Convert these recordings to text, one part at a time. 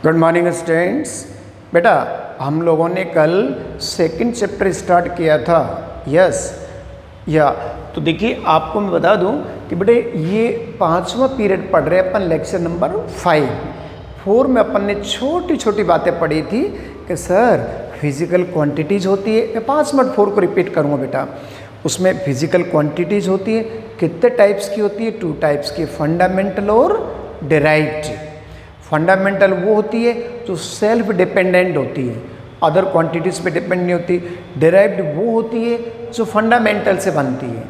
Good morning students. बेटा हम लोगों ने कल सेकंड चैप्टर स्टार्ट किया था। यस या तो देखिए आपको मैं बता दूं कि बेटे ये 5वां पीरियड पढ़ रहे हैं अपन, लेक्चर नंबर 4 में अपन ने छोटी छोटी बातें पढ़ी थी कि सर फिजिकल क्वांटिटीज़ होती है। मैं 5 मिनट 4 को रिपीट करूँगा बेटा। उसमें फिजिकल क्वांटिटीज़ होती है, कितने टाइप्स की होती है? 2 टाइप्स की, फंडामेंटल और डिराइव्ड। फंडामेंटल वो होती है जो सेल्फ डिपेंडेंट होती है, अदर क्वांटिटीज़ पे डिपेंड नहीं होती। डिराइव्ड वो होती है जो फंडामेंटल से बनती है।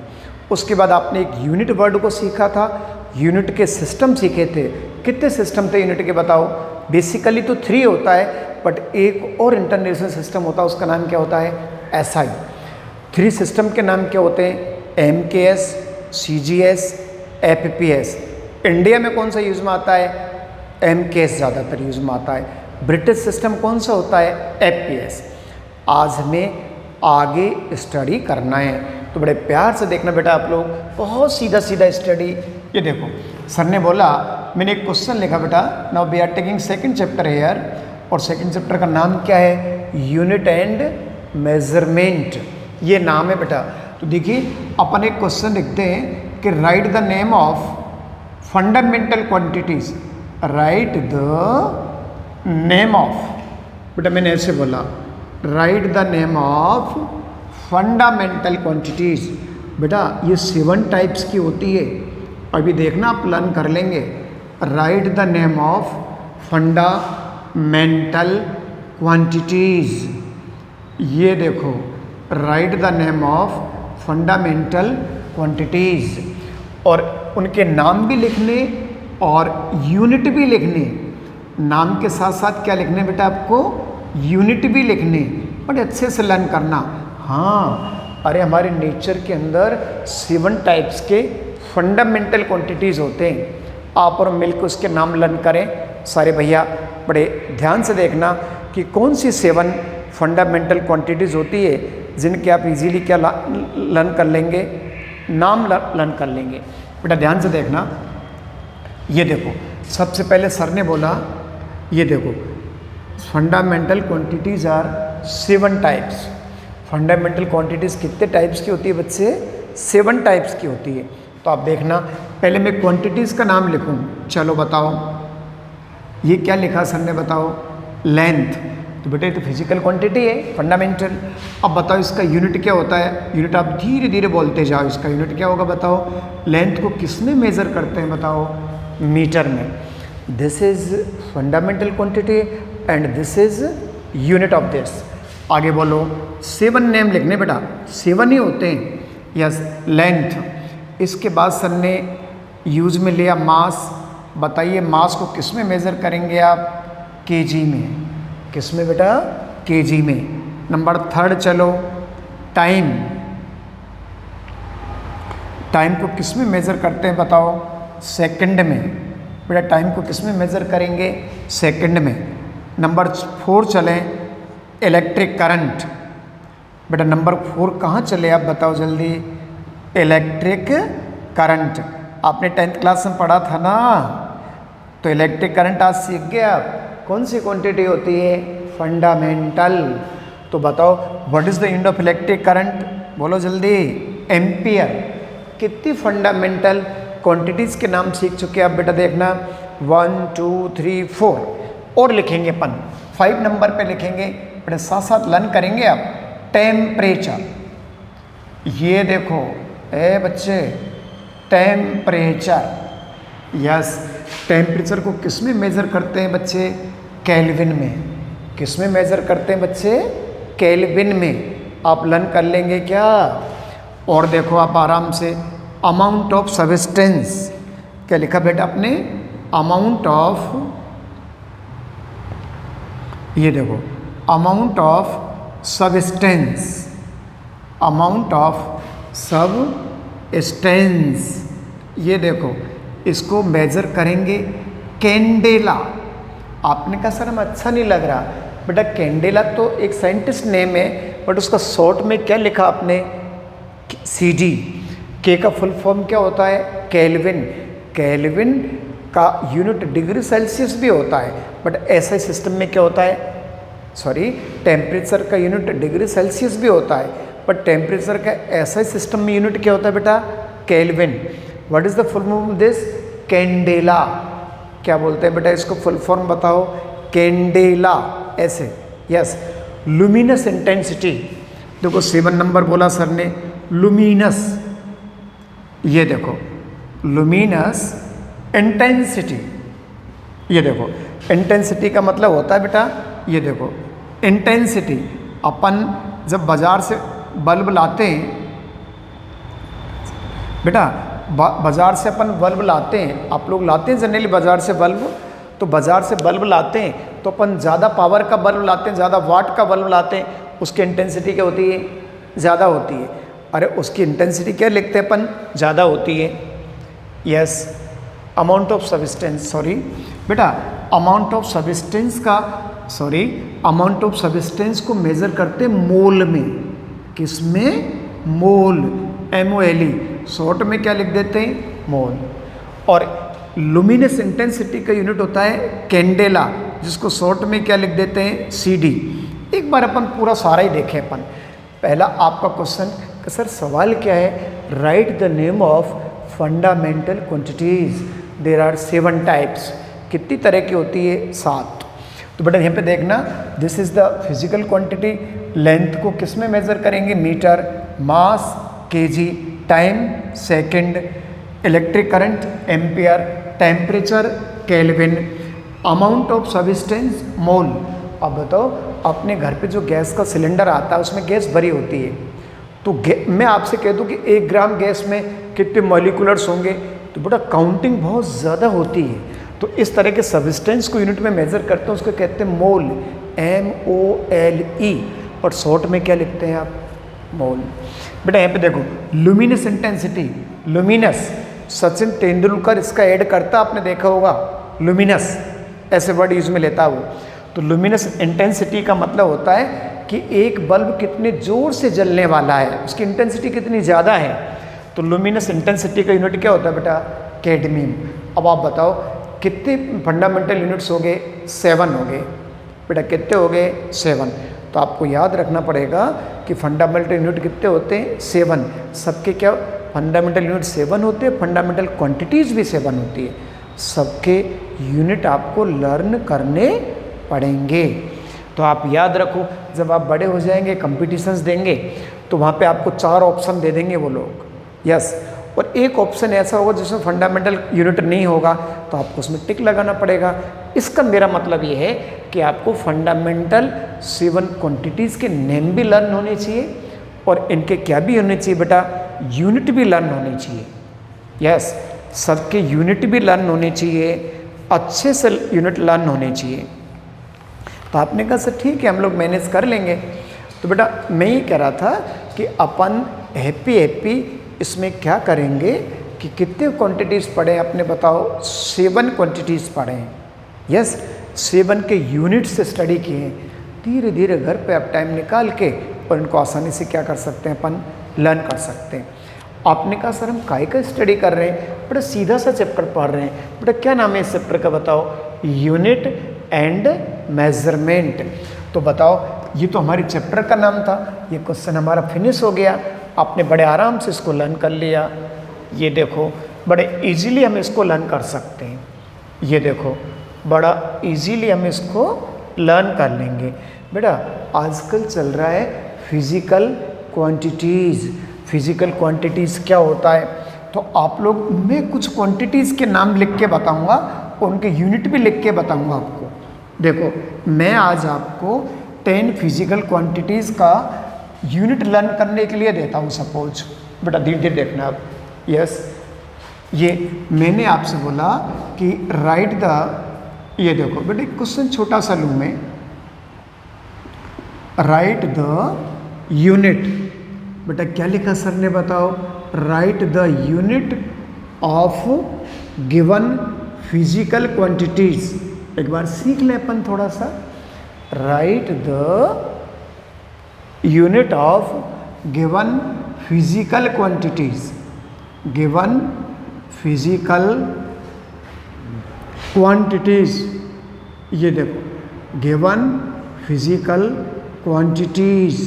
उसके बाद आपने एक यूनिट वर्ड को सीखा था, यूनिट के सिस्टम सीखे थे। कितने सिस्टम थे यूनिट के बताओ? बेसिकली तो 3 होता है, बट एक और इंटरनेशनल सिस्टम होता है, उसका नाम क्या होता है? SI। 3 सिस्टम के नाम क्या होते हैं? MKS, CGS, FPS। इंडिया में कौन सा यूज में आता है? MKS ज़्यादातर यूज में आता है। ब्रिटिश सिस्टम कौन सा होता है? FPS। आज हमें आगे स्टडी करना है, तो बड़े प्यार से देखना बेटा आप लोग, बहुत सीधा सीधा स्टडी। ये देखो सर ने बोला, मैंने एक क्वेश्चन लिखा बेटा, now we are taking second chapter here, और सेकंड चैप्टर का नाम क्या है? यूनिट एंड मेजरमेंट, ये नाम है बेटा। तो देखिए अपन एक क्वेश्चन लिखते हैं कि right the name of fundamental quantities. Right the name of, बेटा मैंने ऐसे बोला, right the name of fundamental quantities. बेटा ये 7 टाइप्स की होती है, अभी देखना आप लर्न कर लेंगे। Right the name of fundamental quantities. ये देखो, right the name of fundamental quantities, और उनके नाम भी लिखने और यूनिट भी लिखने। नाम के साथ साथ क्या लिखने बेटा आपको? यूनिट भी लिखने, बड़े अच्छे से लर्न करना। हाँ, अरे हमारे नेचर के अंदर 7 टाइप्स के फंडामेंटल क्वांटिटीज़ होते हैं। आप और मिलकर उसके नाम लर्न करें सारे भैया। बड़े ध्यान से देखना कि कौन सी 7 फंडामेंटल क्वांटिटीज़ होती है जिनके आप इजीली क्या लर्न कर लेंगे, नाम लर्न कर लेंगे। बेटा ध्यान से देखना, ये देखो सबसे पहले सर ने बोला, ये देखो fundamental quantities are 7 types. Fundamental quantities कितने टाइप्स की होती है बच्चे? 7 टाइप्स की होती है। तो आप देखना, पहले मैं क्वांटिटीज़ का नाम लिखूं, चलो बताओ ये क्या लिखा सर ने, बताओ? लेंथ। तो बेटा ये तो फिजिकल क्वांटिटी है, फंडामेंटल। अब बताओ इसका यूनिट क्या होता है? यूनिट आप धीरे धीरे बोलते जाओ, इसका यूनिट क्या होगा बताओ? लेंथ को किस में मेज़र करते हैं बताओ? मीटर में। This is fundamental quantity and this is unit of this. आगे बोलो, 7 नेम लिखने बेटा, 7 ही होते हैं। Yes, length. इसके बाद सर ने यूज में लिया मास। बताइए मास को किस में मेज़र करेंगे आप? केजी में। किस में बेटा? केजी में। नंबर 3 चलो, टाइम। टाइम को किस में मेज़र करते हैं बताओ? सेकंड में। बेटा टाइम को किस में मेज़र करेंगे? सेकंड में। नंबर 4 चलें, इलेक्ट्रिक करंट। बेटा नंबर 4 कहाँ चले आप बताओ जल्दी? Electric current. आपने 10th क्लास में पढ़ा था ना, तो इलेक्ट्रिक करंट आज सीख गए आप। कौन सी क्वांटिटी होती है? फंडामेंटल। तो बताओ what is the unit of electric current? बोलो जल्दी। एम्पियर। कितनी फंडामेंटल क्वांटिटीज़ के नाम सीख चुके आप बेटा? देखना 1 2 3 4 और लिखेंगे अपन, 5 नंबर पे लिखेंगे बेटा, साथ साथ लर्न करेंगे आप। टेम्परेचर। ये देखो ए बच्चे, टेम्परेचर। यस, टेम्परेचर को किस में मेज़र करते हैं बच्चे? केल्विन में। किस में मेज़र करते हैं बच्चे? केल्विन में। आप लर्न कर लेंगे क्या? और देखो आप आराम से, अमाउंट ऑफ सब्सटेंस। क्या लिखा बेटा आपने? अमाउंट ऑफ, ये देखो amount of substance. Amount of substance, ये देखो इसको मेजर करेंगे कैंडेला। आपने कहा सर हमें अच्छा नहीं लग रहा। बेटा कैंडेला तो एक साइंटिस्ट नेम है, बट उसका शॉर्ट में क्या लिखा आपने? CD। के का फुल फॉर्म क्या होता है? केल्विन। केल्विन का यूनिट डिग्री सेल्सियस भी होता है, बट ऐसे सिस्टम में क्या होता है, सॉरी, टेम्परेचर का यूनिट डिग्री सेल्सियस भी होता है, बट टेम्परेचर का ऐसा सिस्टम में यूनिट क्या होता है बेटा, kelvin. What is the full form of this, candela. क्या बोलते हैं बेटा इसको, फुल फॉर्म बताओ, कैंडेला, ऐसे। यस, लुमिनस इंटेंसिटी, देखो 7 नंबर बोला सर ने, लुमिनस, ये देखो लुमिनस इंटेंसिटी, ये देखो इंटेंसिटी का मतलब होता है बेटा, ये देखो इंटेंसिटी, अपन जब बाजार से बल्ब लाते हैं बेटा, बाजार से अपन बल्ब लाते हैं, आप लोग लाते हैं जनरली बाजार से बल्ब, तो बाजार से बल्ब लाते हैं तो अपन ज़्यादा पावर का बल्ब लाते हैं, ज़्यादा वाट का बल्ब लाते हैं, उसकी इंटेंसिटी क्या होती है, ज़्यादा होती है। अरे उसकी इंटेंसिटी क्या लिखते हैं अपन, ज़्यादा होती है। Yes, amount of substance, sorry बेटा, अमाउंट ऑफ सब्सटेंस का, सॉरी, अमाउंट ऑफ सब्सटेंस को मेज़र करते हैं मोल में, किस में, मोल, MOLE, शॉर्ट में क्या लिख देते हैं, मोल। और लुमिनस इंटेंसिटी का यूनिट होता है कैंडेला, जिसको शॉर्ट में क्या लिख देते हैं, CD। एक बार अपन पूरा सारा ही देखें अपन। पहला आपका क्वेश्चन, सर सवाल क्या है, write the name of fundamental quantities, there are 7 types. कितनी तरह की होती है, 7। तो बेटा यहाँ पे देखना, this is the physical quantity, length को किस में मेजर करेंगे, metre, mass kg, time second, electric current ampere, temperature kelvin, amount of substance mole. अब बताओ, अपने घर पे जो गैस का सिलेंडर आता है उसमें गैस भरी होती है, तो मैं आपसे कह दूं कि 1 ग्राम गैस में कितने मॉलिक्यूलर्स होंगे, तो बेटा काउंटिंग बहुत ज़्यादा होती है। तो इस तरह के सब्सटेंस को यूनिट में मेजर करते हैं, उसको कहते हैं मोल, MOLE, और शॉर्ट में क्या लिखते हैं आप, मोल। बेटा यहाँ पे देखो, luminous intensity, luminous, Sachin Tendulkar इसका ऐड करता, आपने देखा होगा, लुमिनस ऐसे वर्ड यूज में लेता वो। तो लुमिनस इंटेंसिटी का मतलब होता है कि एक बल्ब कितने जोर से जलने वाला है, उसकी इंटेंसिटी कितनी ज़्यादा है। तो लुमिनस इंटेंसिटी का यूनिट क्या होता है बेटा, कैडमियम। अब आप बताओ कितने फंडामेंटल यूनिट्स हो गए, 7 हो गए बेटा, कितने हो गए, 7। तो आपको याद रखना पड़ेगा कि फंडामेंटल यूनिट कितने होते हैं, 7। सबके क्या फंडामेंटल यूनिट 7 होते हैं, फंडामेंटल क्वांटिटीज़ भी 7 होती है। सबके यूनिट आपको लर्न करने पड़ेंगे। तो आप याद रखो, जब आप बड़े हो जाएंगे, कंपटीशंस देंगे, तो वहाँ पे आपको 4 ऑप्शन दे देंगे वो लोग। यस, और एक ऑप्शन ऐसा होगा जिसमें फंडामेंटल यूनिट नहीं होगा, तो आपको उसमें टिक लगाना पड़ेगा। इसका मेरा मतलब ये है कि आपको फंडामेंटल 7 क्वांटिटीज़ के नेम भी लर्न होने चाहिए, और इनके क्या भी होने चाहिए बेटा, यूनिट भी लर्न होने चाहिए। यस, सबके यूनिट भी लर्न होने चाहिए, अच्छे से यूनिट लर्न होने चाहिए। तो आपने कहा सर ठीक है, हम लोग मैनेज कर लेंगे। तो बेटा मैं ये कह रहा था कि अपन हैप्पी इसमें क्या करेंगे कि कितने क्वांटिटीज़ पढ़ें, आपने बताओ 7 क्वांटिटीज़ पढ़ें। यस, 7 के यूनिट से स्टडी किए। धीरे धीरे घर पे आप टाइम निकाल के और इनको आसानी से क्या कर सकते हैं, अपन लर्न कर सकते हैं। आपने कहा सर हम काय का स्टडी कर रहे हैं, बेटा सीधा सा चैप्टर पढ़ रहे हैं। बेटा क्या नाम है इस चैप्टर का बताओ, यूनिट एंड मेजरमेंट। तो बताओ, ये तो हमारी चैप्टर का नाम था, ये क्वेश्चन हमारा फिनिश हो गया। आपने बड़े आराम से इसको लर्न कर लिया। ये देखो, बड़े इजीली हम इसको लर्न कर सकते हैं। ये देखो, बड़ा इजीली हम इसको लर्न कर लेंगे। बेटा आजकल चल रहा है फिजिकल क्वांटिटीज़। फिजिकल क्वांटिटीज़ क्या होता है, तो आप लोग, मैं कुछ क्वांटिटीज़ के नाम लिख के बताऊंगा और उनके यूनिट भी लिख के बताऊंगा आपको। देखो मैं आज आपको 10 फिजिकल क्वांटिटीज़ का यूनिट लर्न करने के लिए देता हूँ। सपोज बेटा धीरे धीरे देखना आप। यस, ये मैंने आपसे बोला कि राइट द, ये देखो बेटा क्वेश्चन छोटा सा लूँ मैं, राइट द यूनिट। बेटा क्या लिखा सर ने बताओ, right the unit of given physical quantities. एक बार सीख ले अपन थोड़ा सा, right the unit of given physical quantities, given physical quantities, ये देखो गिवन फिजिकल क्वांटिटीज,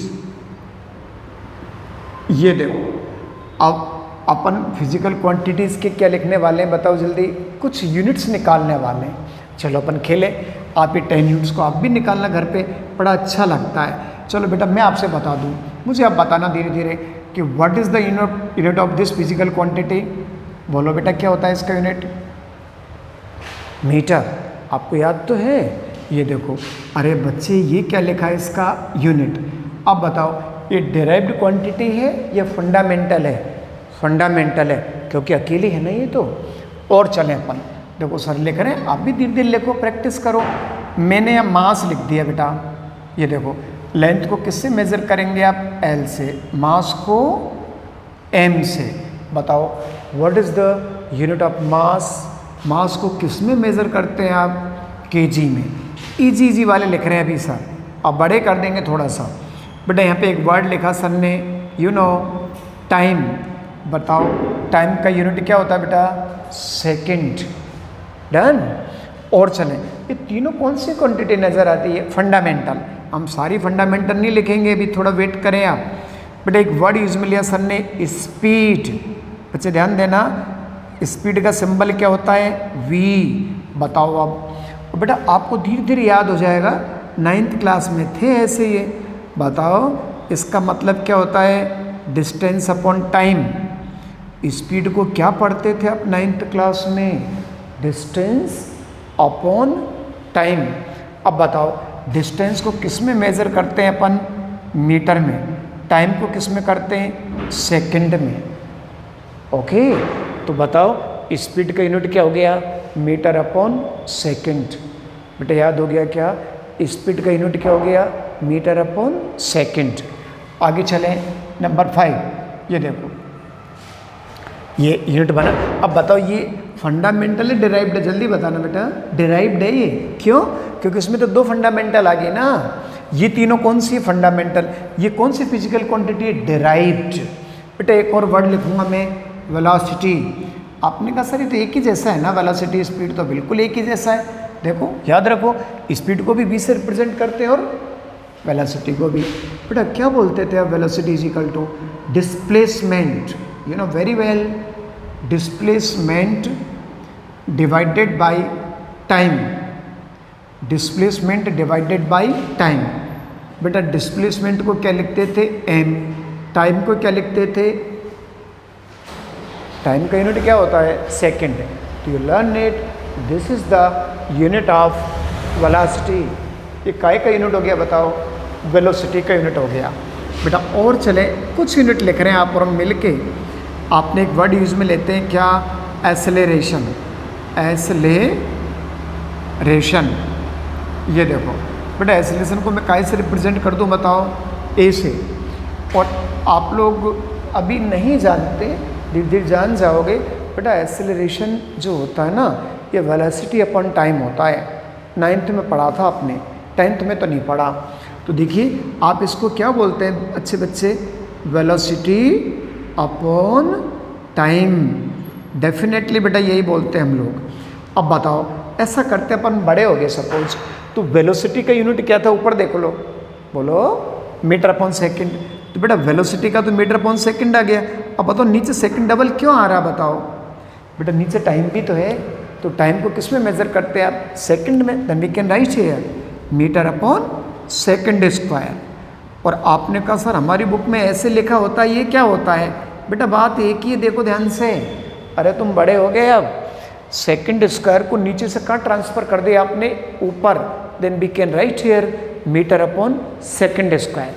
ये देखो अब अपन फिजिकल क्वांटिटीज़ के क्या लिखने वाले हैं बताओ जल्दी, कुछ यूनिट्स निकालने वाले हैं। चलो अपन खेलें, आप ये 10 यूनिट्स को आप भी निकालना घर पे, बड़ा अच्छा लगता है। चलो बेटा मैं आपसे बता दूं, मुझे आप बताना धीरे धीरे कि what is the unit of this physical quantity. बोलो बेटा क्या होता है इसका यूनिट? मीटर। आपको याद तो है? ये देखो, अरे बच्चे ये क्या लिखा है इसका यूनिट। अब बताओ ये डिराइव्ड क्वांटिटी है या फंडामेंटल है? फंडामेंटल है, क्योंकि अकेली है ना ये तो। और चलें अपन, देखो सर लिख रहे हैं, आप भी धीरे धीरे लिखो, प्रैक्टिस करो। मैंने यहाँ मास लिख दिया बेटा, ये देखो लेंथ को किससे मेज़र करेंगे आप? एल से। मास को एम से। बताओ what is the unit of mass? Mass को किस में मेज़र करते हैं आप? केजी में। इजी इजी वाले लिख रहे हैं अभी सर, अब बड़े कर देंगे थोड़ा सा। बेटा यहाँ पे एक वर्ड लिखा सर ने, यू नो टाइम। बताओ टाइम का यूनिट क्या होता है बेटा? सेकंड। डन। और चलें, ये तीनों कौन सी क्वांटिटी नज़र आती है? फंडामेंटल। हम सारी फंडामेंटल नहीं लिखेंगे, अभी थोड़ा वेट करें आप। बेटा एक वर्ड यूज में लिया सर ने, स्पीड। बच्चे ध्यान देना, स्पीड का सिंबल क्या होता है? वी। बताओ अब बेटा आपको धीरे धीरे याद हो जाएगा, 9th क्लास में थे ऐसे ये। बताओ इसका मतलब क्या होता है? Distance upon time. स्पीड को क्या पढ़ते थे आप 9th क्लास में? Distance upon time. अब बताओ डिस्टेंस को किस में मेज़र करते हैं अपन? मीटर में। टाइम को किस में करते हैं? सेकंड में। ओके, तो बताओ स्पीड का यूनिट क्या हो गया? Metre upon second. बेटा याद हो गया क्या? स्पीड का यूनिट क्या हो गया? Metre upon second. आगे चलें, नंबर 5, ये देखो ये यूनिट बना। अब बताओ ये फंडामेंटल है डिराइव्ड है? जल्दी बताना बेटा। डिराइव्ड है ये, क्यों? क्योंकि इसमें तो 2 फंडामेंटल आ गए ना। ये तीनों कौन सी फंडामेंटल, ये कौन सी फिजिकल क्वांटिटी है? डिराइव्ड। बेटा एक और वर्ड लिखूंगा मैं, वेलोसिटी। आपने कहा सर ये तो एक ही जैसा है ना, वेलोसिटी स्पीड तो बिल्कुल एक ही जैसा है। देखो याद रखो, स्पीड को भी v से रिप्रेजेंट करते हैं और वेलोसिटी को भी। बेटा क्या बोलते थे आप? Velocity is equal to displacement, you know very well, displacement divided by time. Displacement divided by time. बेटा डिस्प्लेसमेंट को क्या लिखते थे? m। टाइम को क्या लिखते थे? टाइम का यूनिट क्या होता है? सेकंड। तो you learn it, this is the unit of velocity. ये काय का यूनिट हो गया बताओ? वेलोसिटी का यूनिट हो गया। बेटा और चले, कुछ यूनिट लिख रहे हैं आप और हम मिल के। आपने एक वर्ड यूज में लेते हैं क्या? एसेलेरेशन। एसेलेरेशन, ये देखो बेटा एसेलेरेशन को मैं काय से रिप्रेजेंट कर दूं बताओ? ए से। और आप लोग अभी नहीं जानते, धीरे धीरे जान जाओगे। बेटा एसेलेरेशन जो होता है ना, ये वेलोसिटी अपॉन टाइम होता है। 9th में पढ़ा था आपने, 10th में तो नहीं पढ़ा। तो देखिए आप इसको क्या बोलते हैं अच्छे बच्चे? Velocity upon time. डेफिनेटली बेटा यही बोलते हैं हम लोग। अब बताओ ऐसा करते अपन बड़े हो गए सपोज, तो वेलोसिटी का यूनिट क्या था? ऊपर देख लो, बोलो मीटर अपॉन सेकंड। तो बेटा वेलोसिटी का तो मीटर अपॉन सेकंड आ गया। अब बताओ नीचे सेकंड डबल क्यों आ रहा बताओ? बेटा नीचे टाइम भी तो है, तो टाइम को किस में मेजर करते हैं आप? सेकंड में। Then we can write here metre upon second square. और आपने कहा सर हमारी बुक में ऐसे लिखा होता है, ये क्या होता है? बेटा बात एक ही है, देखो ध्यान से। अरे तुम बड़े हो गए अब। सेकंड स्क्वायर को नीचे से कहाँ ट्रांसफर कर दिया आपने? ऊपर। Then we can write here metre upon second square.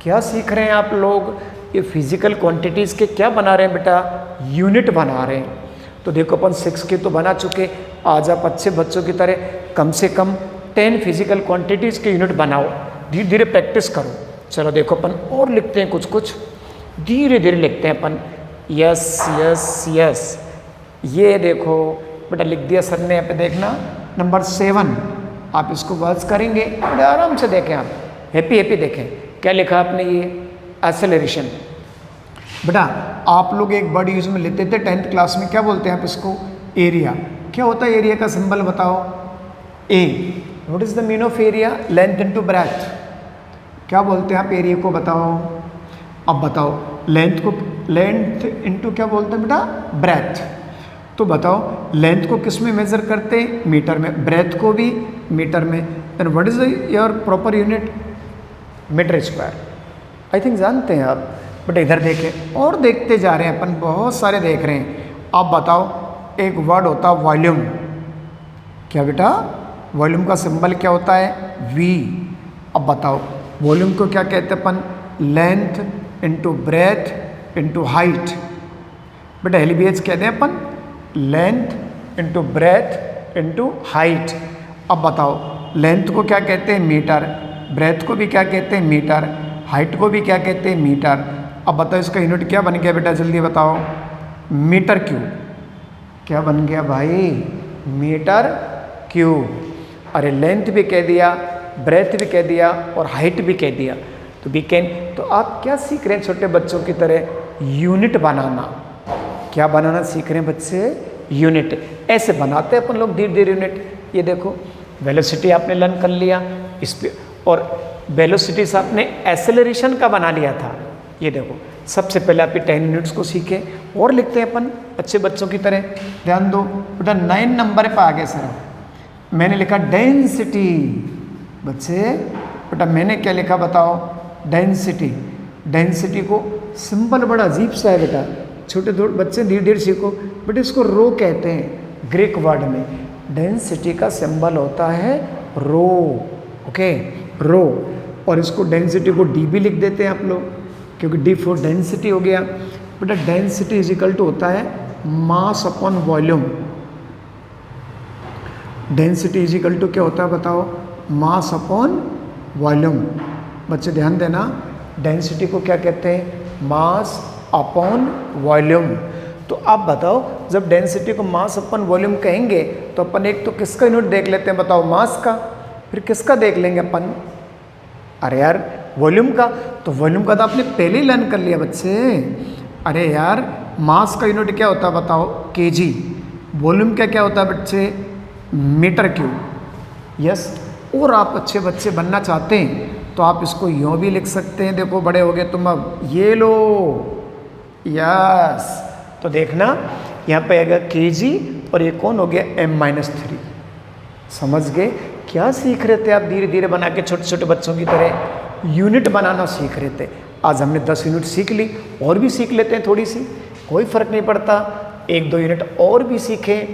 क्या सीख रहे हैं आप लोग? ये फिजिकल क्वांटिटीज़ के क्या बना रहे हैं बेटा? यूनिट बना रहे हैं। तो देखो अपन 6 के तो बना चुके, आज आप अच्छे बच्चों की तरह कम से कम 10 फिजिकल क्वांटिटीज़ के यूनिट बनाओ, धीरे धीरे प्रैक्टिस करो। चलो देखो अपन और लिखते हैं कुछ कुछ, धीरे धीरे लिखते हैं अपन। यस यस यस, ये देखो बेटा लिख दिया सर ने, यहाँ पे देखना नंबर 7। आप इसको वर्ड्स करेंगे, बड़े आराम से देखें आप, हैप्पी हैप्पी देखें। क्या लिखा आपने? ये एक्सेलरेशन। बेटा आप लोग एक वर्ड यूज में लेते थे 10th क्लास में, क्या बोलते हैं आप इसको? एरिया। क्या होता है एरिया का सिंबल बताओ? A. What is the mean of area? Length into breadth. क्या बोलते हैं आप एरिया को बताओ? अब बताओ लेंथ इनटू क्या बोलते हैं बेटा? ब्रेथ। तो बताओ लेंथ को किस में मेजर करते हैं? मीटर में। ब्रेथ को भी मीटर में। Then what is your proper unit? Metre square. I think जानते हैं आप, बट इधर देखें और देखते जा रहे हैं अपन, बहुत सारे देख रहे हैं। आप बताओ एक वर्ड होता है वॉल्यूम। क्या बेटा? वॉल्यूम का सिंबल क्या होता है? वी। अब बताओ वॉल्यूम को क्या कहते हैं अपन? Length into breadth into height. बेटा LBH कहते हैं अपन length into breadth into height. अब बताओ लेंथ को क्या कहते हैं? मीटर। ब्रेथ को भी क्या कहते हैं? मीटर। हाइट को भी क्या कहते हैं? मीटर। अब बताओ इसका यूनिट क्या बन गया बेटा? जल्दी बताओ। Metre cube. क्या बन गया भाई? Metre cube. अरे लेंथ भी कह दिया, ब्रेथ भी कह दिया और हाइट भी कह दिया। तो वी कैन, तो आप क्या सीख रहे हैं छोटे बच्चों की तरह? यूनिट बनाना। क्या बनाना सीख रहे हैं बच्चे? यूनिट। ऐसे बनाते हैं अपन लोग धीरे धीरे यूनिट। ये देखो वेलोसिटी आपने लर्न कर लिया इस पे, और वेलोसिटी से आपने एक्सेलरेशन का बना लिया था। ये देखो सबसे पहले आपके 10 यूनिट्स को सीखे और लिखते हैं अपन अच्छे बच्चों की तरह। ध्यान दो बेटा 9 नंबर पे आ गए सर। मैंने लिखा डेंसिटी। बच्चे बेटा मैंने क्या लिखा बताओ? डेंसिटी। डेंसिटी को सिंबल बड़ा अजीब सा है बेटा, छोटे बच्चे धीरे धीरे सीखो। बट इसको रो कहते हैं ग्रीक वर्ड में। डेंसिटी का सिंबल होता है रो। ओके रो। और इसको डेंसिटी को डी भी लिख देते हैं आप लोग, क्योंकि डी फॉर डेंसिटी हो गया। बेटा डेंसिटी इज इक्वल टू होता है mass upon volume. Density is equal to क्या होता है बताओ? Mass upon volume. बच्चे ध्यान देना, डेंसिटी को क्या कहते हैं? Mass upon volume. तो आप बताओ जब डेंसिटी को मास अपॉन वॉल्यूम कहेंगे तो अपन एक तो किसका यूनिट देख लेते हैं बताओ? मास का। फिर किसका देख लेंगे अपन? अरे यार वॉल्यूम का। तो वॉल्यूम का तो आपने पहले ही लर्न कर लिया बच्चे। अरे यार मास का यूनिट क्या होता है बताओ? केजी। वॉल्यूम का क्या होता है बच्चे? Metre cube. यस। और आप अच्छे बच्चे बनना चाहते हैं तो आप इसको यूँ भी लिख सकते हैं। देखो बड़े हो गए तुम, अब ये लो। यस। तो देखना यहाँ पे आएगा केजी और ये कौन हो गया? m-3। समझ गए? क्या सीख रहे थे आप धीरे धीरे बना के छोटे छोटे बच्चों की तरह? यूनिट बनाना सीख रहे थे। आज हमने 10 यूनिट सीख ली, और भी सीख लेते हैं थोड़ी सी, कोई फ़र्क नहीं पड़ता। 1-2 यूनिट और भी सीखें।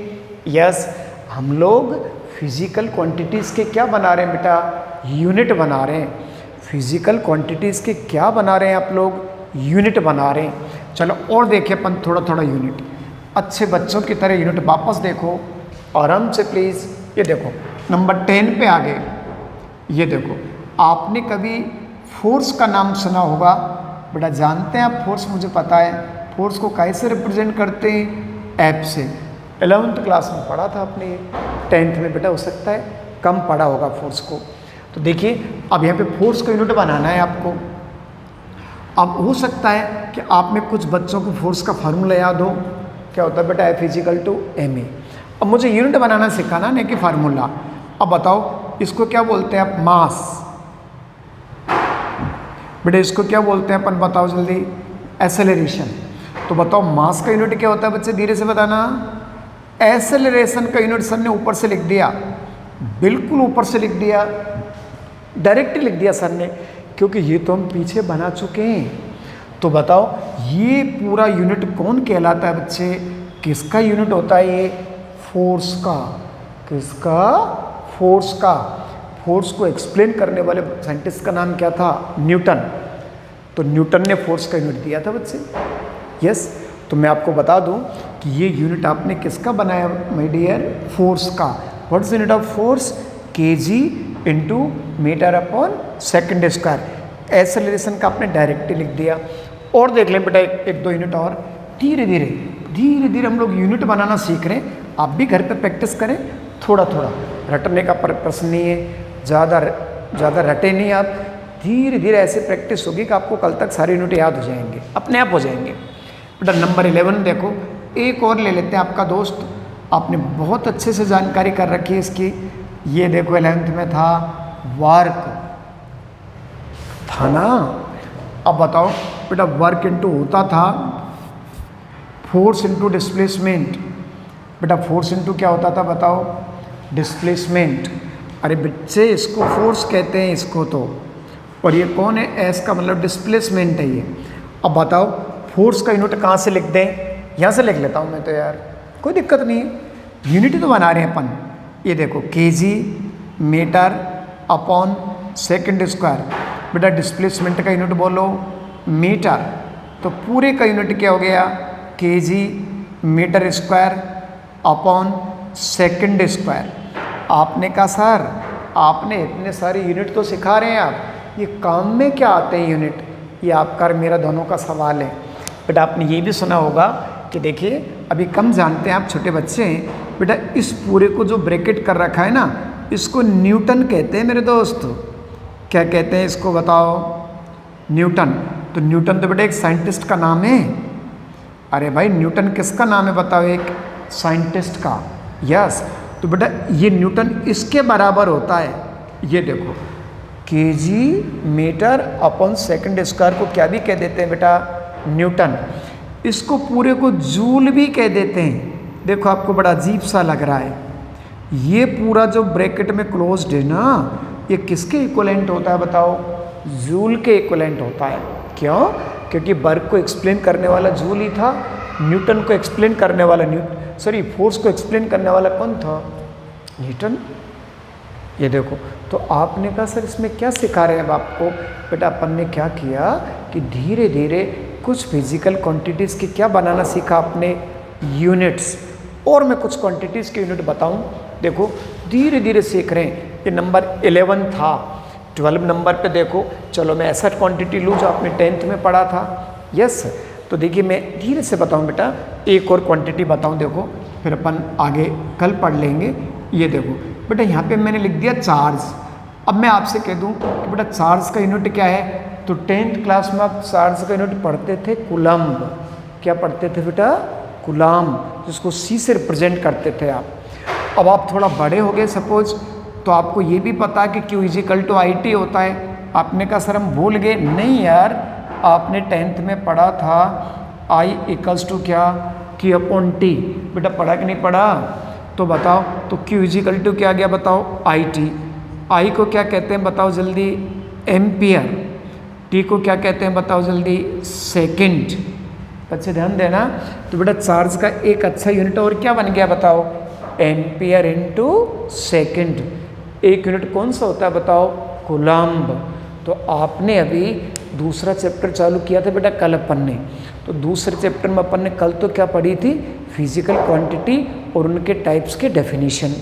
यस। हम लोग फिजिकल क्वांटिटीज़ के क्या बना रहे हैं बेटा? यूनिट बना रहे हैं। फिजिकल क्वांटिटीज़ के क्या बना रहे हैं आप लोग? यूनिट बना रहे हैं। चलो और देखिए अपन थोड़ा थोड़ा यूनिट, अच्छे बच्चों की तरह यूनिट वापस देखो आराम से प्लीज़। ये देखो नंबर 10 पे आ गए। ये देखो आपने कभी फोर्स का नाम सुना होगा बेटा? जानते हैं आप फोर्स? मुझे पता है। फोर्स को कैसे रिप्रेजेंट करते हैं? एफ से। 11th क्लास में पढ़ा था आपने, 10th में बेटा हो सकता है कम पढ़ा होगा फोर्स को। तो देखिए अब यहाँ पे फोर्स का यूनिट बनाना है आपको। अब हो सकता है कि आप में कुछ बच्चों को फोर्स का फार्मूला याद हो। क्या होता है बेटा? F=ma। अब मुझे यूनिट बनाना सिखाना, नहीं कि फार्मूला। अब बताओ इसको क्या बोलते हैं आप? मास। बेटा इसको क्या बोलते हैं अपन? बताओ जल्दी। एक्सेलरेशन। तो बताओ मास का यूनिट क्या होता है बच्चे? धीरे से बताना। एक्सेलरेशन का यूनिट सर ने ऊपर से लिख दिया, बिल्कुल ऊपर से लिख दिया, डायरेक्ट लिख दिया सर ने, क्योंकि ये तो हम पीछे बना चुके हैं। तो बताओ ये पूरा यूनिट कौन कहलाता है बच्चे? किसका यूनिट होता है ये? फोर्स का। किसका? फोर्स का। फोर्स को एक्सप्लेन करने वाले साइंटिस्ट का नाम क्या था? न्यूटन। तो न्यूटन ने फोर्स का यूनिट दिया था बच्चे। यस। तो मैं आपको बता दूं कि ये यूनिट आपने किसका बनाया माय डियर? फोर्स का। What is the unit of force? Kg into metre upon second square. Acceleration का आपने डायरेक्ट लिख दिया। और देख लें बेटा एक दो यूनिट और। धीरे धीरे हम लोग यूनिट बनाना सीख रहे हैं। आप भी घर पे प्रैक्टिस करें थोड़ा थोड़ा, रटने का प्रश्न नहीं है, ज़्यादा रटे नहीं आप। धीरे धीरे ऐसे प्रैक्टिस होगी कि आपको कल तक सारे यूनिट याद हो जाएंगे, अपने आप हो जाएंगे। बेटा नंबर 11 देखो, एक और ले लेते हैं आपका दोस्त आपने बहुत अच्छे से जानकारी कर रखी है इसकी। ये देखो 11th में था वर्क था ना। अब बताओ बेटा वर्क इनटू होता था फोर्स इनटू डिस्प्लेसमेंट। बेटा फोर्स इनटू क्या होता था बताओ? डिस्प्लेसमेंट। अरे बच्चे इसको फोर्स कहते हैं इसको तो, और ये कौन है? एस का मतलब डिस्प्लेसमेंट है ये। अब बताओ फोर्स का यूनिट कहाँ से लिख दें? यहाँ से लिख लेता हूँ मैं तो यार, कोई दिक्कत नहीं है। यूनिट ही तो बना रहे हैं अपन। ये देखो kg metre upon second square. बेटा डिस्प्लेसमेंट का यूनिट बोलो मीटर, तो पूरे का यूनिट क्या हो गया? Kg metre square upon second square. आपने कहा सर आपने इतने सारे यूनिट तो सिखा रहे हैं आप, ये काम में क्या आते हैं यूनिट? ये आपका और मेरा दोनों का सवाल है। बेटा आपने ये भी सुना होगा कि देखिए अभी कम जानते हैं आप, छोटे बच्चे हैं। बेटा इस पूरे को जो ब्रैकेट कर रखा है ना, इसको न्यूटन कहते हैं मेरे दोस्त। क्या कहते हैं इसको बताओ? न्यूटन। तो न्यूटन तो बेटा एक साइंटिस्ट का नाम है। अरे भाई न्यूटन किसका नाम है बताओ? एक साइंटिस्ट का। यस। तो बेटा ये न्यूटन इसके बराबर होता है। ये देखो kg metre upon second square को क्या भी कह देते हैं बेटा? न्यूटन। इसको पूरे को जूल भी कह देते हैं। देखो आपको बड़ा अजीब सा लग रहा है, ये पूरा जो ब्रैकेट में क्लोज्ड है ना, ये किसके इक्विवेलेंट होता है बताओ? जूल के इक्विवेलेंट होता है। क्यों? क्योंकि वर्क को एक्सप्लेन करने वाला जूल ही था। न्यूटन को एक्सप्लेन करने वाला फोर्स को एक्सप्लेन करने वाला कौन था? न्यूटन। ये देखो, तो आपने कहा सर इसमें क्या सिखा रहे हैं अब आपको? बेटा अपन ने क्या किया कि धीरे धीरे कुछ फिजिकल क्वांटिटीज़ की क्या बनाना सीखा आपने? यूनिट्स। और मैं कुछ क्वांटिटीज़ के यूनिट बताऊं, देखो धीरे धीरे सीख रहे हैं। ये नंबर 11 था, 12 नंबर पे देखो, चलो मैं ऐसा क्वांटिटी लूँ जो आपने 10th में पढ़ा था। यस। तो देखिए मैं धीरे से बताऊं बेटा, एक और क्वांटिटी बताऊं, देखो फिर अपन आगे कल पढ़ लेंगे। ये देखो बेटा यहाँ पे मैंने लिख दिया चार्ज। अब मैं आपसे कह दूं कि बेटा चार्ज का यूनिट क्या है? तो 10th क्लास में आप चार्ज का यूनिट पढ़ते थे कूलम्ब। क्या पढ़ते थे बेटा? कूलम्ब, जिसको सी से रिप्रेजेंट करते थे आप। अब आप थोड़ा बड़े हो गए सपोज, तो आपको ये भी पता है कि Q = IT होता है। आपने कहा सर हम भूल गए। नहीं यार, आपने 10th में पढ़ा था I = क्या? Q/T। बेटा पढ़ा कि नहीं पढ़ा? तो बताओ, तो Q = क्या आ गया बताओ? IT। I को क्या कहते हैं बताओ जल्दी? एम्पियर। T को क्या कहते हैं बताओ जल्दी? सेकंड। बच्चे ध्यान देना। तो बेटा चार्ज का एक अच्छा यूनिट और क्या बन गया बताओ? Ampere into second. एक यूनिट कौन सा होता है बताओ? कूलम्ब। तो आपने अभी दूसरा चैप्टर चालू किया था बेटा कल अपन ने। तो दूसरे चैप्टर में अपन ने कल तो क्या पढ़ी थी? फिजिकल क्वांटिटी और उनके टाइप्स के डेफिनेशन।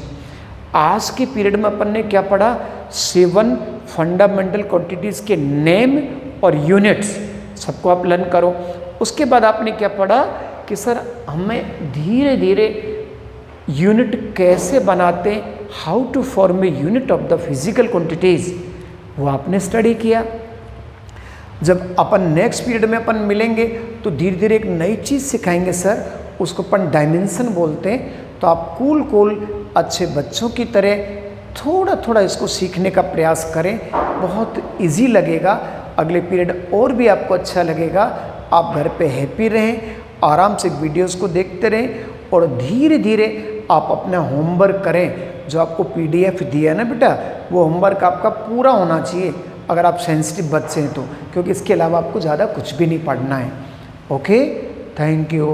आज के पीरियड में अपन ने क्या पढ़ा? 7 फंडामेंटल क्वांटिटीज़ के नेम और यूनिट्स। सबको आप लर्न करो। उसके बाद आपने क्या पढ़ा कि सर हमें धीरे धीरे यूनिट कैसे बनाते हैं, how to form a unit of the physical quantities, वो आपने स्टडी किया। जब अपन नेक्स्ट पीरियड में अपन मिलेंगे तो धीरे धीरे एक नई चीज़ सिखाएंगे सर, उसको अपन डायमेंशन बोलते हैं। तो आप कूल अच्छे बच्चों की तरह थोड़ा थोड़ा इसको सीखने का प्रयास करें, बहुत इजी लगेगा। अगले पीरियड और भी आपको अच्छा लगेगा। आप घर पे हैप्पी रहें, आराम से वीडियोस को देखते रहें और धीरे धीरे आप अपना होमवर्क करें। जो आपको PDF दिया है ना बेटा, वो होमवर्क आपका पूरा होना चाहिए अगर आप सेंसिटिव बच्चे हैं तो, क्योंकि इसके अलावा आपको ज़्यादा कुछ भी नहीं पढ़ना है। Okay, thank you.